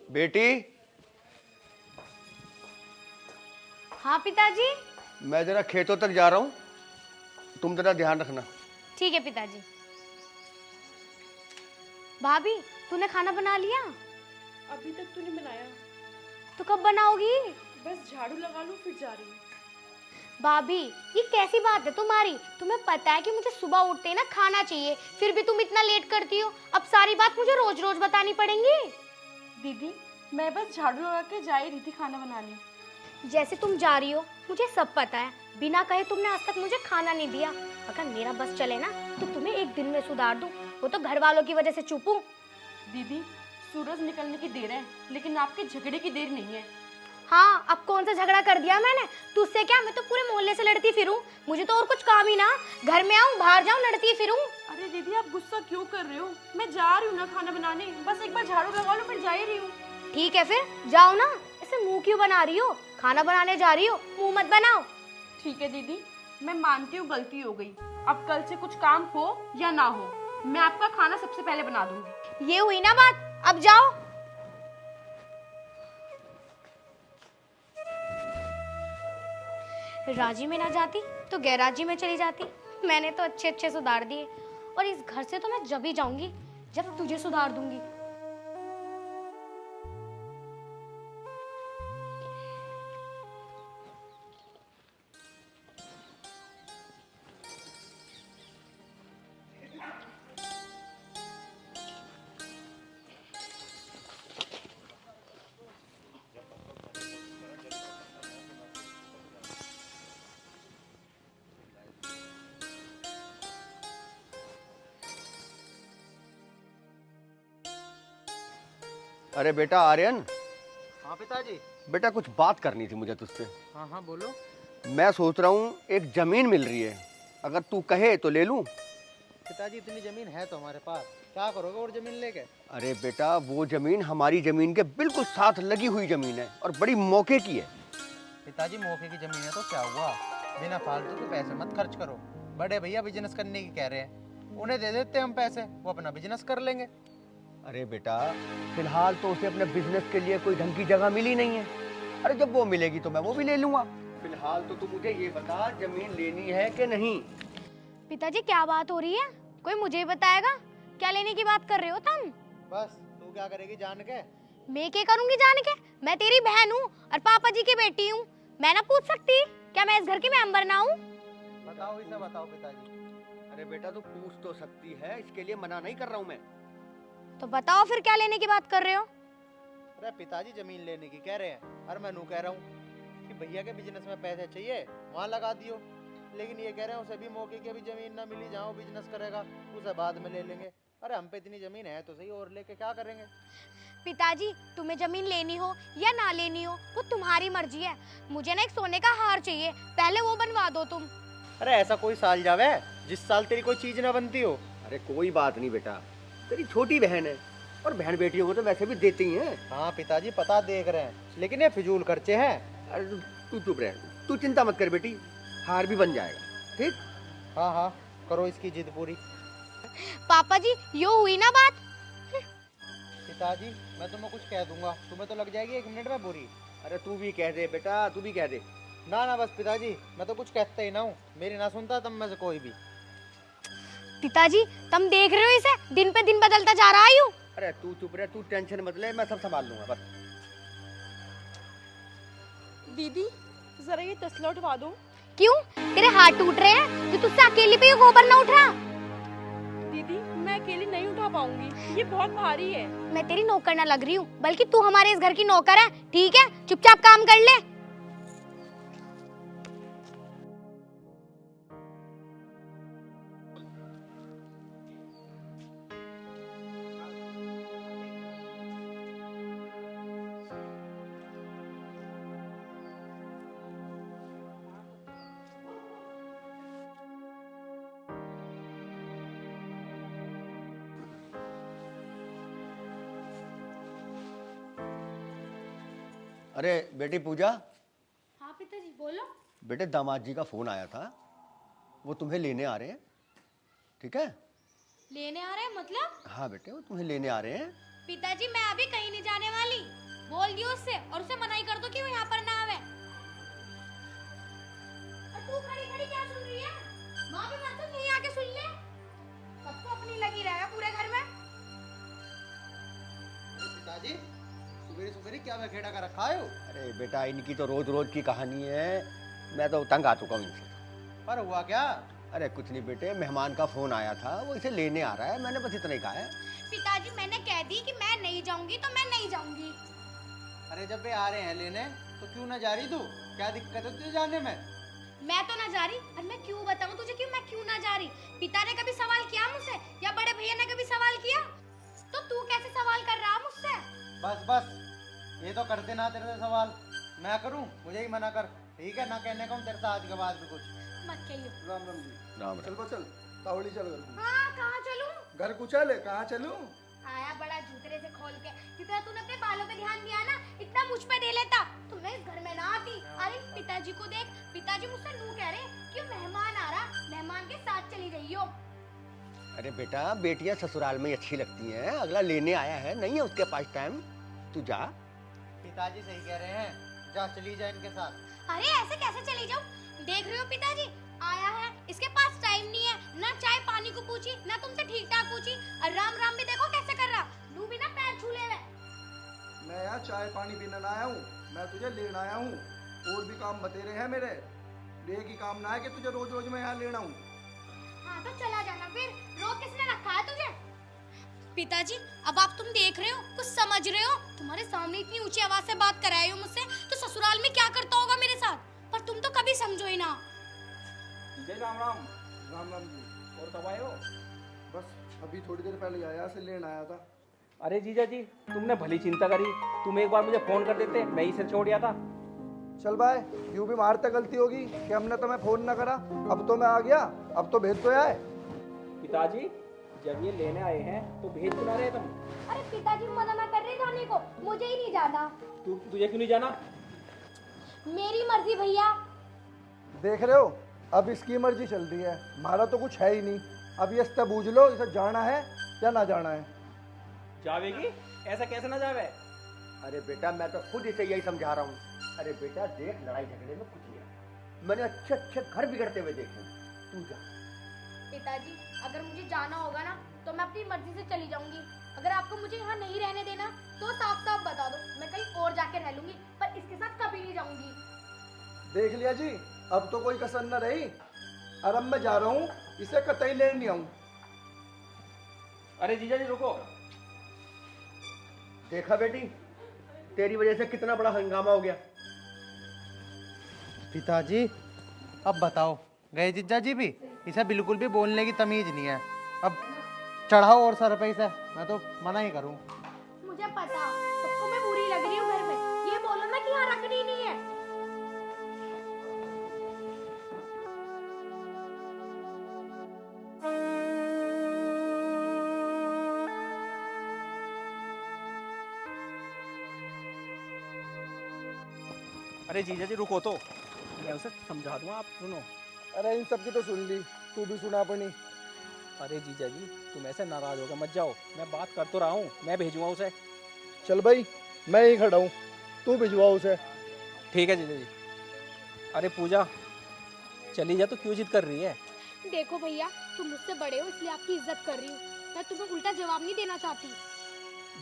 बेटी। हाँ पिताजी। मैं जरा खेतों तक जा रहा हूँ, तुम जरा ध्यान रखना। ठीक है पिताजी। भाभी, तूने खाना बना लिया? अभी तक तूने बनाया? तो कब बनाओगी? बस झाड़ू लगा लूं फिर जा रही हूँ। भाभी, ये कैसी बात है तुम्हारी? तुम्हें पता है कि मुझे सुबह उठते ही ना खाना चाहिए, फिर भी तुम इतना लेट करती हो। अब सारी बात मुझे रोज रोज बतानी पड़ेंगी। दीदी, मैं बस झाड़ू लगा के जा ही रही थी खाना बनाने। जैसे तुम जा रही हो मुझे सब पता है, बिना कहे तुमने आज तक मुझे खाना नहीं दिया। अगर मेरा बस चले ना तो तुम्हें एक दिन में सुधार दूं, वो तो घर वालों की वजह से चुप हूं। दीदी, सूरज निकलने की देर है, लेकिन आपके झगड़े की देर नहीं है। हाँ, अब कौन सा झगड़ा कर दिया मैंने? तुझसे क्या, मैं तो पूरे मोहल्ले से लड़ती फिरूं। मुझे तो और कुछ काम ही ना, घर में आऊं बाहर जाऊं लड़ती फिरूं। अरे दीदी, आप गुस्सा क्यों कर रहे हो? मैं जा रही हूँ ना खाना बनाने, बस एक बार झाड़ू लगा लो फिर जा ही रही हूँ। ठीक है फिर जाओ ना, ऐसे मुंह क्यों बना रही हो? खाना बनाने जा रही हो, मुंह मत बनाओ। ठीक है दीदी, मैं मानती हूँ गलती हो गई। अब कल से कुछ काम हो या ना हो, मैं आपका खाना सबसे पहले बना दूंगी। ये हुई ना बात, अब जाओ। राजी में ना जाती तो गैराजी में चली जाती। मैंने तो अच्छे अच्छे सुधार दिए, और इस घर से तो मैं जब ही जाऊंगी जब तुझे सुधार दूंगी। अरे बेटा आर्यन। हाँ पिताजी। बेटा कुछ बात करनी थी मुझे तुझसे। हाँ हाँ बोलो। मैं सोच रहा हूँ एक जमीन मिल रही है, अगर तू कहे तो ले लूँ। पिताजी इतनी जमीन है तो हमारे पास, क्या करोगे और जमीन लेके? अरे बेटा वो जमीन हमारी जमीन के बिल्कुल साथ लगी हुई जमीन है और बड़ी मौके की है। पिताजी मौके की जमीन है तो क्या हुआ, बिना फालतू के पैसे मत खर्च करो। बड़े भैया बिजनेस करने की कह रहे हैं, उन्हें दे देते हम पैसे, वो अपना बिजनेस कर लेंगे। अरे बेटा फिलहाल तो उसे अपने बिजनेस के लिए कोई ढंग की जगह मिली नहीं है। अरे जब वो मिलेगी तो मैं वो भी ले लूंगा। फिलहाल तो तू मुझे ये बता जमीन लेनी है कि नहीं। पिताजी क्या बात हो रही है? कोई मुझे बताएगा? क्या लेने की बात कर रहे हो तुम? बस तू क्या करेगी जान के? मैं क्या करूंगी जान के? मैं तेरी बहन हूँ और पापा जी की बेटी हूँ। मैं ना पूछ सकती क्या मैं इस घर की मेंबर ना हूँ? बताओ इसे, बताओ पिताजी। अरे बेटा तू पूछ तो सकती है, इसके लिए मना नहीं कर रहा हूँ मैं। तो बताओ फिर क्या लेने की बात कर रहे हो? अरे पिताजी जमीन लेने की कह रहे हैं, और मैं नू कह रहा हूँ कि भैया के बिजनेस में पैसे चाहिए वहाँ लगा दियो। लेकिन ये कह रहे हैं उसे भी मौके की अभी जमीन ना मिली जहाँ वो बिजनेस करेगा, उसे बाद में ले लेंगे। अरे हम पे इतनी जमीन है तो सही, और लेके क्या करेंगे? पिताजी तुम्हें जमीन लेनी हो या ना लेनी हो वो तुम्हारी मर्जी है। मुझे ना एक सोने का हार चाहिए, पहले वो बनवा दो तुम। अरे ऐसा कोई साल जावे जिस साल तेरी कोई चीज ना बनती हो। अरे कोई बात नहीं बेटा, तेरी छोटी बहन है और बहन बेटियों को तो वैसे भी देती ही हैं। हाँ पिताजी पता देख रहे हैं, लेकिन ये फिजूल खर्चे हैं। अरे तू चुप रह, तू चिंता मत कर बेटी, हार भी बन जाएगा। ठीक? हाँ हाँ करो इसकी जिद पूरी। पापा जी यो हुई ना बात। पिताजी मैं तुम्हें कुछ कह दूंगा, तुम्हें तो लग जाएगी 1 मिनट में बुरी। अरे तू भी कह दे बेटा, तू भी कह दे। ना ना बस पिताजी, मैं तो कुछ कहता ही ना हूँ, मेरी ना सुनता तुम में से कोई भी। पिताजी तुम देख रहे हो इसे, दिन पे दिन बदलता जा रहा है यूं। अरे तू चुप रह, तू टेंशन मत ले, मैं सब संभाल लूंगा बस। दीदी, जरा ये तसला उठवा दो। क्यों? तेरे हाथ टूट रहे हैं जो तुझसे अकेली पे ये गोबर ना उठा? दीदी, मैं अकेली नहीं उठा पाऊंगी, ये बहुत भारी है। मैं तेरी नौकर ना लग रही हूँ, बल्कि तू हमारे इस घर की नौकर है। ठीक है, चुपचाप काम कर ले। अरे बेटी पूजा। हाँ पिताजी बोलो। बेटे दामाद जी का फोन आया था, वो तुम्हें लेने आ रहे हैं। ठीक है? लेने आ रहे हैं मतलब? हाँ बेटे वो तुम्हें लेने आ रहे हैं। पिताजी मैं अभी कहीं नहीं जाने वाली, बोल दियो उससे और उसे मना ही कर दो कि वो यहाँ पर ना आवे। और तू खड़ी खड़ी क्या सुन रही है? माँ भी मत सुन, यहीं आके सुन ले। सबको अपनी लगी रहेगा पूरे घर में। पिताजी सुबेरे सुबेरे क्या बखेड़ा कर रखा है? अरे बेटा इनकी तो रोज रोज की कहानी है, मैं तो तंग आ चुका हूँ इनसे। पर हुआ क्या? अरे कुछ नहीं बेटे, मेहमान का फोन आया था, वो इसे लेने आ रहा है, मैंने बस इतना ही कहा है। पिताजी मैंने कह दी कि मैं नहीं जाऊंगी तो मैं नहीं जाऊंगी। अरे जब वे आ रहे हैं लेने तो क्यों ना जा रही तू? क्या दिक्कत है तुझे जाने में? मैं तो ना जा रही, और मैं क्यों बताऊं तुझे कि मैं क्यों ना जा रही? पिता ने कभी सवाल किया मुझसे या बड़े भैया ने कभी सवाल किया? तो तू कैसे सवाल कर रहा मुझसे? बस बस, ये तो करते ना तेरे से सवाल, मैं करूं? मुझे ही मना कर, ठीक है ना? कहने को तेरे से आज के बाद भी कुछ मत कहियो। राम राम जी। राम चल बस चल, तावड़ी चल घर को। हाँ कहाँ चलूं? घर को चल, कहाँ चलूं? आया बड़ा झूठरे से खोल के, जितना तूने अपने बालों पे ध्यान दिया ना, इतना मुझ पे दे लेता तो मैं इस घर में ना आती। अरे पिताजी को देख, पिताजी मुझसे नू कह रहे कि मेहमान आ रहा, मेहमान के साथ चली जाइयो। अरे बेटा बेटियां ससुराल में ही अच्छी लगती हैं, अगला लेने आया है, नहीं है उसके पास टाइम, तू जा। पिताजी सही कह रहे हैं, जा चली जा इनके साथ। अरे ऐसे कैसे चली जाऊं? देख रहे हो पिताजी, आया है, इसके पास टाइम नहीं है, ना चाय पानी को पूछी, ना तुमसे ठीक ठाक पूछी, और राम राम भी देखो कैसे कर रहा, नू भी ना पैर छू ले रहा। मैं यहाँ चाय पानी पीने ना आया हूँ, मैं तुझे लेने आया हूँ। और भी काम बतेरे हैं मेरे, एक ही काम ना है कि तुझे रोज रोज मैं यहाँ लेना हूँ। हाँ तो चला जाना फिर, रोक किसने रखा है तुझे? पिताजी अब आप तुम देख रहे हो, कुछ समझ रहे हो? तुम्हारे सामने इतनी ऊंची आवाज से बात कराई हो मुझसे, तो ससुराल में क्या करता होगा मेरे साथ? पर तुम तो कभी समझो ही ना। जय राम राम। राम राम जी। और कब आए हो? बस अभी थोड़ी देर पहले आया से लेने आया था। अरे जीजा जी, तुमने भली चिंता करी, तुम एक बार मुझे फोन कर देते, मैं ही सिर छोड़ दिया था। चल भाई, यूं भी मारते गलती होगी कि हमने तुम्हें फोन ना करा। अब तो मैं आ गया, अब तो भेज तो आए। पिताजी जब ये लेने आए हैं तो भेज क्यों ना रहे तुम? अरे पिताजी मना ना कर रहे जाने को, मुझे ही नहीं जाना। तुझे क्यों नहीं जाना? मेरी मर्जी भैया। देख रहे हो, अब इसकी मर्जी चल रही है, हमारा तो कुछ है ही नहीं। अब ये इससे बूझ लो, इसे जाना है या ना जाना है। जावेगी? ऐसा कैसे ना जावे? अरे बेटा मैं तो खुद इसे यही समझा रहा हूँ। अरे बेटा देख, लड़ाई झगड़े में कुछ नहीं है, मैंने अच्छे अच्छे घर बिगड़ते हुए देखे, तू जा। पिताजी अगर मुझे जाना होगा ना तो मैं अपनी मर्जी से चली जाऊंगी। अगर आपको मुझे यहाँ नहीं रहने देना तो साफ साफ बता दो, मैं कहीं और जाके रह लूंगी, पर इसके साथ कभी नहीं जाऊंगी। देख लिया जी, अब तो कोई कसर न रही। और अब मैं जा रहा हूँ, इसे कतई लेने नहीं आऊँ। अरे जीजा जी रुको। देखा बेटी, तेरी वजह से कितना बड़ा हंगामा हो गया। पिताजी अब बताओ, गए जीजा जी भी? इसे बिल्कुल भी बोलने की तमीज नहीं है। अब चढ़ाओ और सर पे इसे, मैं तो मना ही करूं। मुझे पता सबको मैं बुरी लग रही हूँ घर में, ये बोलो ना कि यहाँ रखनी नहीं है। अरे जीजा जी रुको तो, मैं उसे समझा दूंगा, आप सुनो। अरे इन सब की तो सुन ली, तू भी सुना अपनी। अरे जीजा जी तुम ऐसे नाराज होकर मत जाओ, मैं बात कर तो रहा हूँ, मैं भेजूंगा उसे। चल भाई, मैं ही खड़ा हूँ, तू भिजवा उसे। ठीक है जीजा जी। अरे पूजा चली जा, तो क्यों जिद कर रही है? देखो भैया, तुम मुझसे बड़े हो इसलिए आपकी इज्जत कर रही हूँ, मैं तुम्हें उल्टा जवाब नहीं देना चाहती।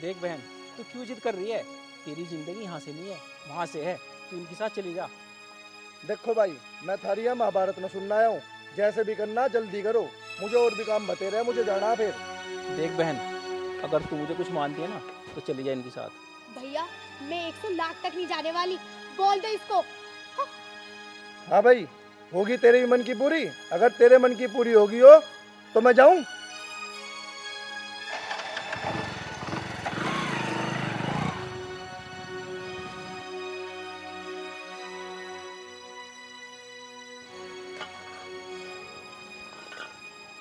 देख बहन, तू क्यों जिद कर रही है? तेरी जिंदगी यहाँ से नहीं है, वहाँ से है, तू इनके साथ चली जा। देखो भाई, मैं थारी यहाँ महाभारत में सुनना आया हूँ, जैसे भी करना जल्दी करो, मुझे और भी काम बते रहे, मुझे जाना है फिर। देख बहन, अगर तू मुझे कुछ मानती है ना तो चली जा इनके साथ। भैया मैं 100 लाख तक नहीं जाने वाली, बोल दो इसको। हाँ भाई, होगी तेरे भी मन की पूरी? अगर तेरे मन की पूरी होगी हो तो मैं जाऊं।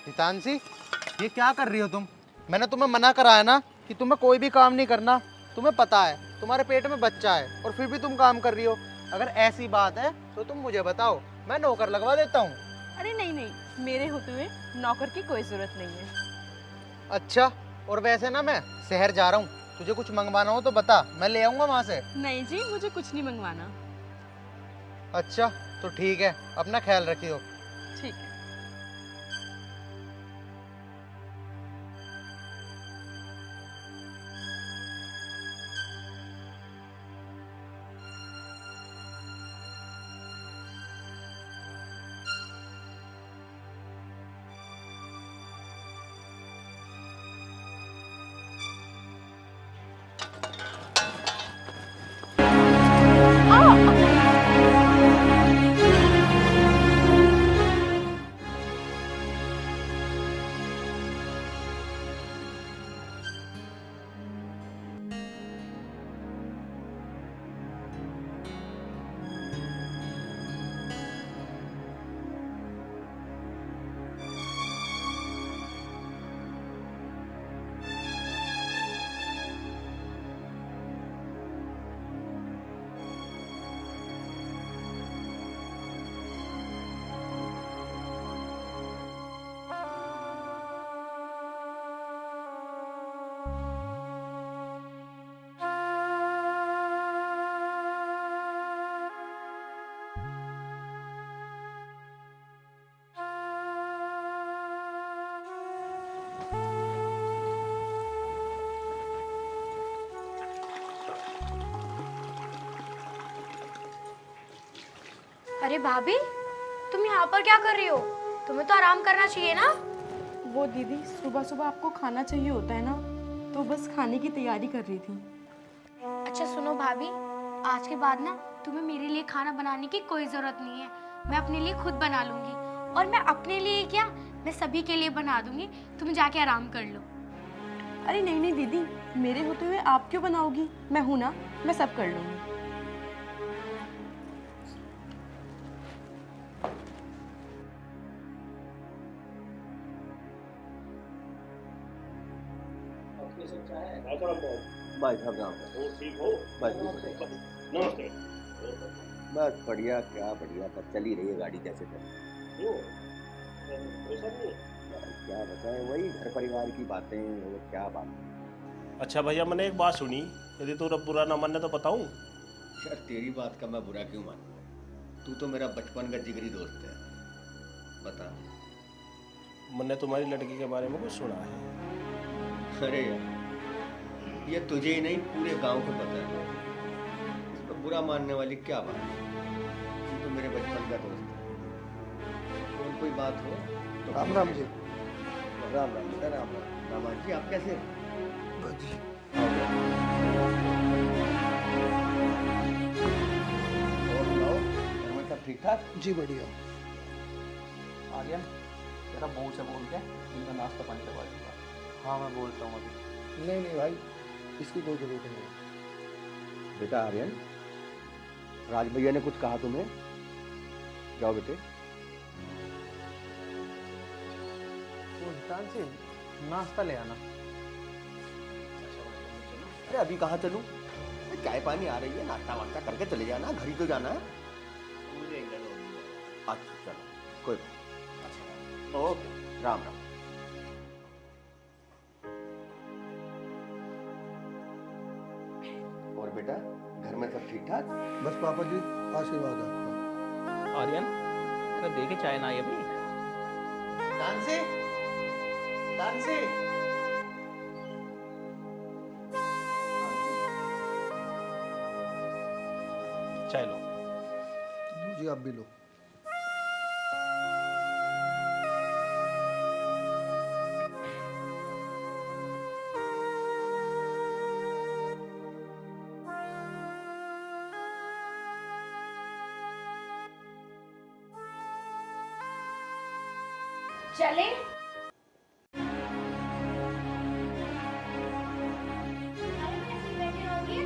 हितांशी, ये क्या कर रही हो तुम? मैंने तुम्हें मना कराया ना कि तुम्हें कोई भी काम नहीं करना। तुम्हें पता है तुम्हारे पेट में बच्चा है और फिर भी तुम काम कर रही हो। अगर ऐसी बात है तो तुम मुझे बताओ, मैं नौकर लगवा देता हूँ। अरे नहीं नहीं, मेरे होते हुए नौकर की कोई जरूरत नहीं है। अच्छा, और वैसे ना मैं शहर जा रहा हूँ, तुझे कुछ मंगवाना हो तो बता, मैं ले आऊंगा वहां से। नहीं जी, मुझे कुछ नहीं मंगवाना। अच्छा तो ठीक है, अपना ख्याल रखियो। ठीक है। अरे भाभी, तुम यहाँ पर क्या कर रही हो? तुम्हें तो आराम करना चाहिए ना। वो दीदी, सुबह सुबह आपको खाना चाहिए होता है ना, तो बस खाने की तैयारी कर रही थी। अच्छा सुनो भाभी, आज के बाद ना तुम्हें मेरे लिए खाना बनाने की कोई जरूरत नहीं है। मैं अपने लिए खुद बना लूंगी। और मैं अपने लिए क्या, मैं सभी के लिए बना दूंगी। तुम जाके आराम कर लो। अरे नहीं नहीं दीदी, मेरे होते हुए आप क्यों बनाओगी? मैं हूं ना, मैं सब कर लूंगी। भाई साहब राम ठीक हो? बस नमस्ते। बस बढ़िया, क्या बढ़िया, बस चल ही रही है गाड़ी कैसे चल। क्यों? ऐसा नहीं है? क्या बताएं, वही घर परिवार की बातें, और क्या बात। अच्छा भैया, मैंने एक बात सुनी, यदि तू बुरा ना माने तो बताऊं? यार तेरी बात का मैं बुरा क्यों मानूं? तू तो मेरा बचपन का जिगरी दोस्त है। बता। मैंने तुम्हारी लड़की के बारे में कुछ सुना है। अरे यार, ये तुझे ही नहीं पूरे गांव को पता है। इस पर बुरा मानने वाली क्या बात है? तू तो मेरे बचपन का दोस्त है। और कोई बात हो तो राम राम जी। राम राम बेटा, राम राम। रामान जी, आप कैसे हैं? बस जी। और सुनाओ, घर में सब ठीक ठाक? जी बढ़िया। आर्यन, तेरा बहू से बोल के इनका नाश्ता पानी करवा दूंगा। हाँ मैं बोलता हूँ अभी। नहीं नहीं भाई, इसकी कोई जरूरत नहीं है। बेटा आर्यन, राज भैया ने कुछ कहा तुम्हें? जाओ बेटे। सुल्तान से नाश्ता ले आना। अरे अभी कहाँ चलूं? चाय पानी आ रही है, नाश्ता वास्ता करके चले जाना, घर ही तो जाना है। मुझे एक जगह होती है। अच्छा चलो, कोई बात। ओके, राम राम। और बेटा, घर में सब ठीक ठाक? बस पापा जी, आशीर्वाद आपका। आर्यन, तेरा दे के चाय ना आई अभी? Tansy, tansy. चाय लो। लो जी, आप भी लो। चले?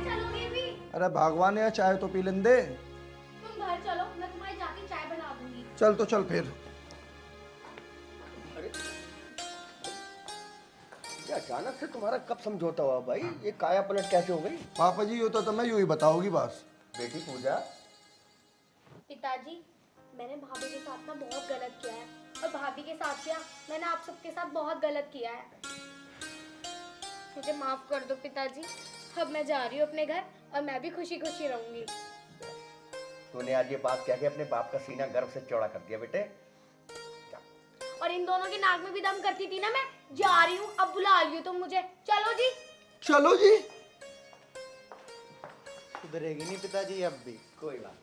चलोगे भी? अरे भगवान, या चाय तो पी लें दे। तुम घर चलो, मैं तुम्हारी जाके चाय बना दूंगी। चल तो चल फिर। ये अचानक से तुम्हारा कब समझौता हुआ भाई? ये काया पलट कैसे हो गई? पापा जी, यूँ तो तुम्हें यूँ ही बताओगी बस। बेटी पूजा, पिताजी, मैंने भाभी के साथ ना बहुत गलत किया है। और भाभी के साथ क्या, मैंने आप सबके साथ बहुत गलत किया है। मुझे माफ कर दो पिताजी। अब मैं जा रही हूँ अपने घर और मैं भी खुशी खुशी रहूंगी। तूने आज ये बात कह के अपने बाप का सीना गर्व से चौड़ा कर दिया बेटे। और इन दोनों की नाक में भी दम करती थी ना। मैं जा रही हूँ, अब बुला लियो तुम मुझे। चलो जी। चलो जी। सुधरेगी नहीं पिताजी अब भी। कोई बात